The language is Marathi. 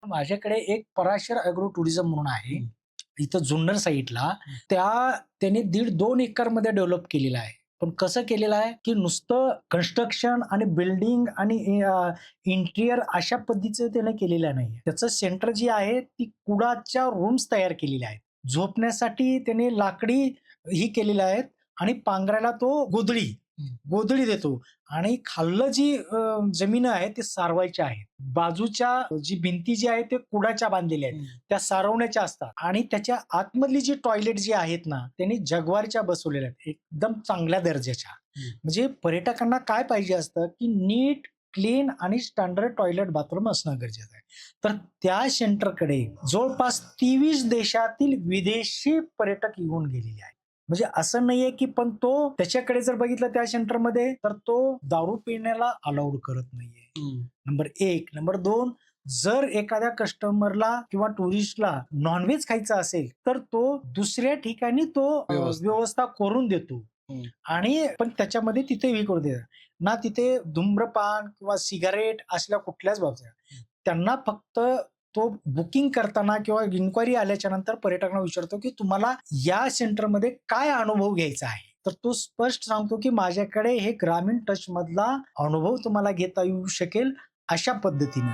माझ्याकडे एक पराशर अॅग्रो टुरिझम म्हणून आहे. इथं जुन्नर साईडला. त्याने 1.5-2 एकरमध्ये डेव्हलप केलेलं आहे. पण कसं केलेलं आहे, की नुसतं कन्स्ट्रक्शन आणि बिल्डिंग आणि इंटिरियर अशा पद्धतीचं त्याने केलेलं नाही. त्याचं सेंटर जी आहे ती कुडाच्या रूम्स तयार केलेल्या आहेत. झोपण्यासाठी त्याने लाकडी ही केलेल्या आहेत आणि पांघरायला तो गोधडी देतो आणि खाल्लं जी जमीन आहे ती सारवायची आहे. बाजूच्या जी भिंती जी आहे ते कुडाच्या बांधलेल्या आहेत. त्या सारवण्याच्या असतात आणि त्याच्या आतमधली जी टॉयलेट जी आहेत ना, त्यांनी जगवारच्या बसवलेल्या आहेत. एकदम चांगल्या दर्जाच्या. म्हणजे पर्यटकांना काय पाहिजे असतं, की नीट, क्लीन आणि स्टँडर्ड टॉयलेट बाथरूम असणं गरजेचं आहे. तर त्या सेंटरकडे जवळपास 23 देशातील विदेशी पर्यटक येऊन गेलेले आहेत. म्हणजे असं नाहीये, की पण तो त्याच्याकडे जर बघितलं त्या सेंटरमध्ये तर तो दारू पिण्याला अलाउड करत नाहीये. नंबर 1. नंबर 2, जर एखाद्या कस्टमरला किंवा टुरिस्टला नॉनव्हेज खायचं असेल, तर तो दुसऱ्या ठिकाणी तो व्यवस्था करून देतो. आणि पण त्याच्यामध्ये तिथे हे करू देतात. ना तिथे धूम्रपान किंवा सिगारेट असल्या कुठल्याच बाबतीत. त्यांना फक्त तो बुकिंग करताना किंवा इन्क्वायरी आल्याच्या नंतर पर्यटकांना विचारतो, की तुम्हाला या सेंटरमध्ये काय अनुभव घ्यायचा आहे? तर तो स्पष्ट सांगतो, की माझ्याकडे हे ग्रामीण टच मधला अनुभव तुम्हाला घेता येऊ शकेल अशा पद्धतीने.